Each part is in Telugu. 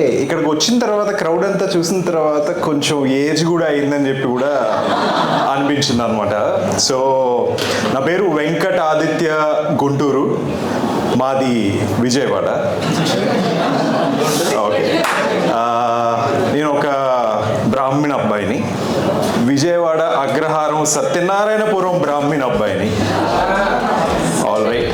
ఇక్కడికి వచ్చిన తర్వాత క్రౌడ్ అంతా చూసిన తర్వాత కొంచెం ఏజ్ కూడా అయిందని చెప్పి కూడా అనిపించింది అనమాట. సో నా పేరు వెంకట ఆదిత్య గుంటూరు, మాది విజయవాడ. ఓకే, నేను ఒక బ్రాహ్మణ అబ్బాయిని, విజయవాడ అగ్రహారం సత్యనారాయణపురం బ్రాహ్మణ అబ్బాయిని. All right.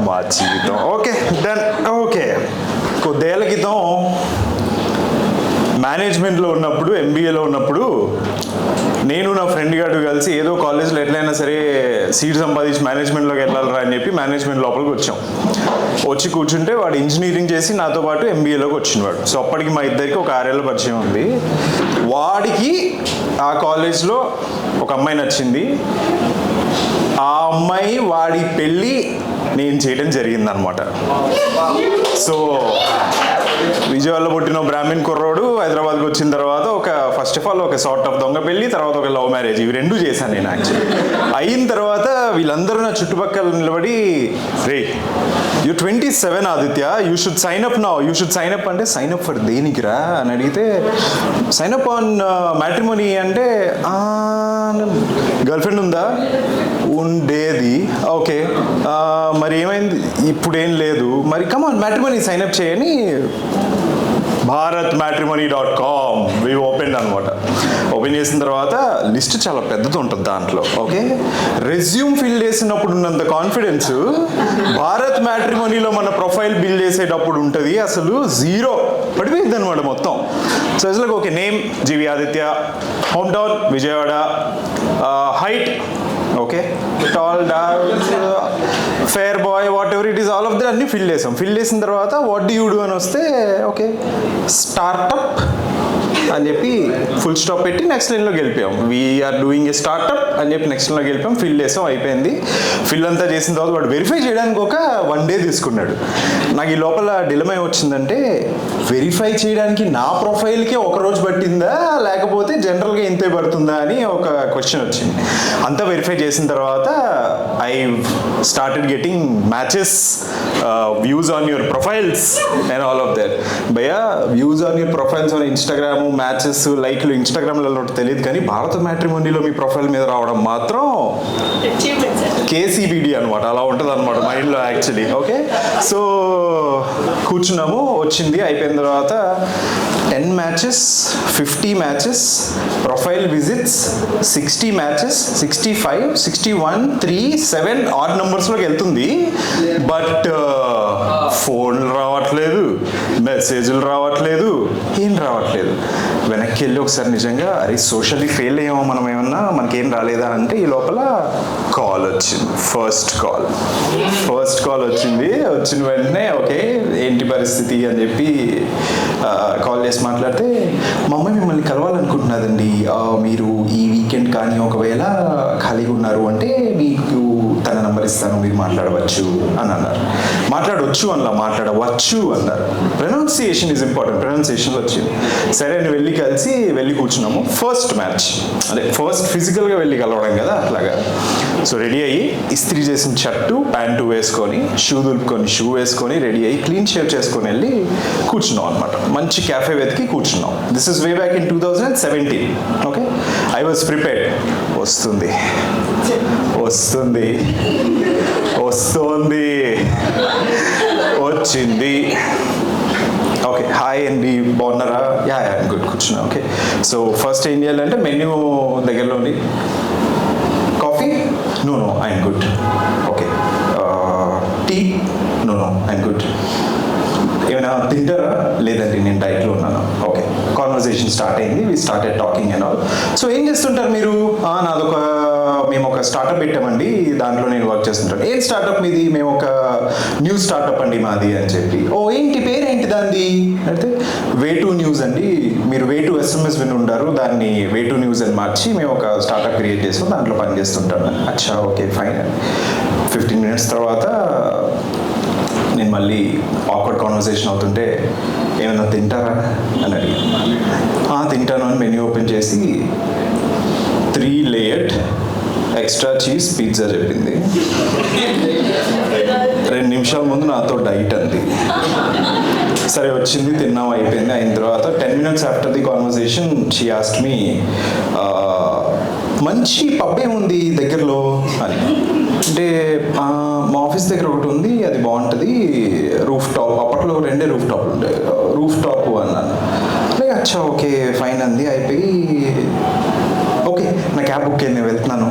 మా జీవితం ఓకే డన్. ఓకే, కొద్దేళ్ల క్రితం మేనేజ్మెంట్లో ఉన్నప్పుడు, ఎంబీఏలో ఉన్నప్పుడు నేను నా ఫ్రెండ్ గారు కలిసి ఏదో కాలేజ్లో ఎట్లయినా సరే సీట్ సంపాదించి మేనేజ్మెంట్లోకి వెళ్ళాలరా అని చెప్పి మేనేజ్మెంట్ లోపలికి వచ్చాం. వచ్చి కూర్చుంటే వాడు ఇంజనీరింగ్ చేసి నాతో పాటు ఎంబీఏలోకి వచ్చినవాడు. సో అప్పటికి మా ఇద్దరికి ఒక 6 ఏళ్ళ పరిచయం ఉంది. వాడికి ఆ కాలేజ్లో ఒక అమ్మాయి నచ్చింది. ఆ అమ్మాయి వాడి పెళ్ళి నేను చేయడం జరిగిందనమాట. సో విజయవాడలో పుట్టిన బ్రాహ్మణ్ కుర్రోడు హైదరాబాద్కి వచ్చిన తర్వాత ఫస్ట్ ఆఫ్ ఆల్ ఒక సార్ట్ ఆఫ్ దొంగ పెళ్ళి, తర్వాత ఒక లవ్ మ్యారేజ్, ఇవి 2 చేశాను నేను యాక్చువల్లీ. అయిన తర్వాత వీళ్ళందరూ నా చుట్టుపక్కల నిలబడి, రే you 27 Aditya, you should sign up now, you should sign up అంటే సైన్ అప్ ఫర్ దేనికిరా అని అడిగితే, సైన్ అప్ ఆన్ మ్యాట్రిమోనీ అంటే గర్ల్ ఫ్రెండ్ ఉందా? ఉండేది. ఓకే, మరి ఏమైంది? ఇప్పుడేం లేదు. మరి కమాన్ మ్యాట్రిమోనీ సైన్ అప్ చేయని bharatmatrimony.com వి ఓపెన్ అనమాట. ఓపెన్ చేసిన తర్వాత లిస్ట్ చాలా పెద్దది ఉంటుంది దాంట్లో. ఓకే, రెజ్యూమ్ ఫిల్ చేసినప్పుడు ఉన్నంత కాన్ఫిడెన్స్ భారత్ మ్యాట్రిమోనీలో మన ప్రొఫైల్ బిల్డ్ చేసేటప్పుడు ఉంటుంది అసలు జీరో పడిపోయింది అనమాట మొత్తం. సో అసలు okay, name G V Aditya, home town Vijayawada, height okay, tall, dark, fair boy, whatever it is, all of that అన్ని ఫిల్ చేసాం. ఫిల్ చేసిన తర్వాత వాట్ డూ యూ డూ అని వస్తే, ఓకే స్టార్టప్ అని చెప్పి ఫుల్ స్టాప్ పెట్టి నెక్స్ట్ లైన్లోకి వెళ్ళిపోయాం. వీఆర్ డూయింగ్ ఏ స్టార్టప్ అని చెప్పి నెక్స్ట్ లైన్లోకి వెళ్ళిపోయాం. ఫిల్ చేసాం, అయిపోయింది. ఫిల్ అంతా చేసిన తర్వాత వాడు వెరిఫై చేయడానికి ఒక 1 డే తీసుకున్నాడు. నాకు ఈ లోపల డిలమా వచ్చిందంటే, వెరిఫై చేయడానికి నా ప్రొఫైల్కే 1 రోజు పట్టిందా లేకపోతే జనరల్గా ఇంతే పడుతుందా అని ఒక క్వశ్చన్ వచ్చింది. అంతా వెరిఫై చేసిన తర్వాత I started getting matches, views on your profiles and all of that. భయ్యా, views on your profiles on Instagram, matches, లైక్లు ఇన్స్టాగ్రామ్లలో తెలియదు, కానీ భారత మ్యాట్రిమోనీలో మీ ప్రొఫైల్ మీద రావడం మాత్రం కేసీబీడీ అనమాట. అలా ఉంటుంది అనమాట మైండ్లో యాక్చువల్లీ. ఓకే, సో కూర్చున్నాము, వచ్చింది. అయిపోయిన తర్వాత 10 matches, 50 matches, profile visits 60 matches, 65, 61, 3, 7 odd నెంబర్స్లోకి వెళ్తుంది. బట్ ఫోన్లు రావట్లేదు, మెసేజ్లు రావట్లేదు, ఏం రావట్లేదు. వెనక్కి వెళ్ళి ఒకసారి నిజంగా అరే సోషల్లీ ఫెయిల్ అయ్యామో మనం, ఏమన్నా మనకేం రాలేదా అంటే ఈ లోపల కాల్ వచ్చింది. ఫస్ట్ కాల్ వచ్చింది. వచ్చిన వెంటనే ఓకే ఏంటి పరిస్థితి అని చెప్పి కాల్ చేసి మాట్లాడితే, మా అమ్మాయి మిమ్మల్ని కలవాలనుకుంటున్నదండి, మీరు ఈ వీకెండ్ కానీ ఒకవేళ ఖాళీగా ఉన్నారు అంటే మీకు తన నంబర్ ఇస్తాను, మీరు మాట్లాడవచ్చు అని అన్నారు. మాట్లాడవచ్చు అలా మాట్లాడవచ్చు అన్నారు. Pronunciation is important. ప్రొనౌన్సియేషన్లో వచ్చింది. సరే అని వెళ్ళి కూర్చున్నాము. ఫస్ట్ మ్యాచ్ అదే ఫస్ట్ ఫిజికల్గా వెళ్ళి కలవడం కదా అట్లాగా. సో రెడీ అయ్యి ఇస్త్రీ చేసిన షర్టు ప్యాంటు వేసుకొని, షూ దులుపుకొని, షూ వేసుకొని రెడీ అయ్యి క్లీన్ షేవ్ చేసుకొని వెళ్ళి కూర్చున్నాం అనమాట. మంచి క్యాఫే వెతికి కూర్చున్నాం. This is way back in 2017. Okay, I was prepared. వస్తుంది వచ్చింది. ఓకే, హాయ్ అండి, బాగున్నారా? యా గుడ్, కూర్చున్నా. ఓకే, సో ఫస్ట్ ఏం చేయాలంటే మెన్యూ దగ్గరలో ఉంది. Coffee? No I'm good. Okay, tea? No I'm good. ఏమైనా తింటారా? లేదండి, నేను డైట్లో ఉన్నాను. ఓకే, కాన్వర్సేషన్ స్టార్ట్ అయింది. We started talking and all. So ఏం చేస్తుంటారు మీరు? మేము ఒక స్టార్టప్ పెట్టామండి, దాంట్లో నేను వర్క్ చేస్తుంటాను. ఏం స్టార్టప్ మీది? మేము ఒక న్యూ స్టార్టప్ అండి మాది అని చెప్పి. ఓ ఏంటి పేరేంటి దాన్ని అంటే, వే2 న్యూస్ అండి. మీరు వే2 SMS విని ఉంటారు, దాన్ని వే2 న్యూస్ అని మార్చి మేము ఒక స్టార్టప్ క్రియేట్ చేస్తాం, దాంట్లో పని చేస్తుంటాను. అచ్చా ఓకే ఫైన్. 15 minutes తర్వాత నేను మళ్ళీ ఆక్వర్డ్ కాన్వర్సేషన్ అవుతుంటే, ఏమైనా తింటారా అని అడిగి, తింటాను అని మెన్యూ ఓపెన్ చేసి 3 లేయర్డ్ ఎక్స్ట్రా చీజ్ పిజ్జా చెప్పింది. 2 నిమిషాల ముందు నాతో డైట్ అంది. సరే వచ్చింది, తిన్నాం, అయిపోయింది. అయిన తర్వాత 10 minutes after the conversation she asked me మంచి పబ్ ఏముంది దగ్గరలో అని. అంటే మా ఆఫీస్ దగ్గర ఒకటి ఉంది, అది బాగుంటుంది, రూఫ్ టాప్. అప్పట్లో 2 రూఫ్ టాప్లు ఉంటాయి. రూఫ్ టాప్ అన్నాను. అచ్చా ఓకే ఫైన్ అంది. అయిపోయి ఓకే నా క్యాబ్ బుక్ అయింది, నేను వెళ్తున్నాను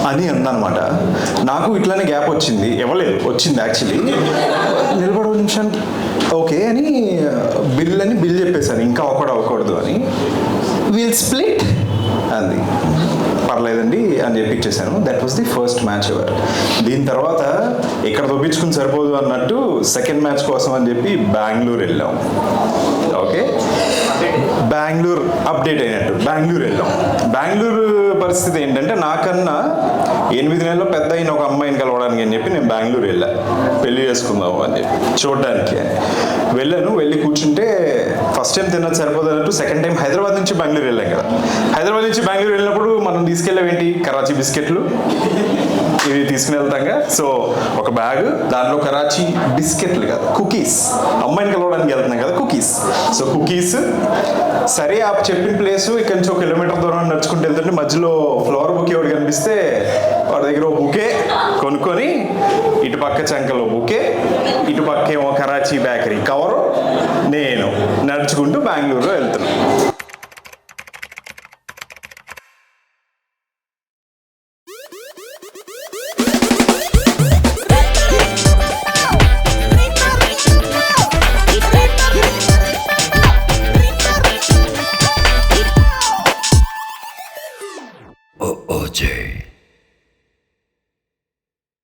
అని అందనమాట. నాకు ఇట్లానే గ్యాప్ వచ్చింది, ఇవ్వలేదు, వచ్చింది యాక్చువల్లీ. నిలబడ నిమిషానికి ఓకే అని బిల్ చెప్పేశాను, ఇంకా అవ్వకూడదు అని. విల్ స్ప్లిట్ అంది. పర్లేదండి అని చెప్పి ఇచ్చేసాను. That was the first match ever. దీని తర్వాత ఇక్కడ దొప్పించుకుని సరిపోదు అన్నట్టు సెకండ్ మ్యాచ్ కోసం అని చెప్పి బెంగళూరు వెళ్ళాం. ఓకే, బెంగళూరు అప్డేట్ అయినట్టు బెంగళూరు వెళ్ళాం. బెంగళూరు పరిస్థితి ఏంటంటే, నాకన్నా 8 నెలల్లో పెద్ద అయిన ఒక అమ్మాయిని కలవడానికి అని చెప్పి నేను బెంగళూరు వెళ్ళా, పెళ్లి చేసుకుందాము అని చెప్పి చూడడానికి అని వెళ్ళాను. వెళ్ళి కూర్చుంటే ఫస్ట్ టైం తిన్నది సరిపోదు అన్నట్టు సెకండ్ టైం హైదరాబాద్ నుంచి బెంగళూరు వెళ్ళాం కదా. హైదరాబాద్ నుంచి బెంగళూరు వెళ్ళినప్పుడు మనం తీసుకెళ్ళేవేంటి, కరాచీ బిస్కెట్లు ఇవి తీసుకుని వెళ్తాంగా. సో ఒక బ్యాగ్, దాంట్లో కరాచీ బిస్కెట్లు కాదు, కుకీస్. అమ్మాయిని కలవడానికి వెళ్తున్నాం కదా, కుకీస్. So cookies. సరే ఆ చెప్పిన ప్లేసు ఇక్కడ నుంచి 1 కిలోమీటర్ దూరం నడుచుకుంటూ వెళ్తుంటే మధ్యలో ఫ్లవర్ బుకే ఒకటి కనిపిస్తే వాడి దగ్గర ఒక బుకే కొనుక్కొని, ఇటు పక్క చంకలో బుకే, ఇటు పక్క ఏమో కరాచీ బేకరీ కవరు, నేను నడుచుకుంటూ బెంగళూరులో వెళ్తున్నాను. OJ.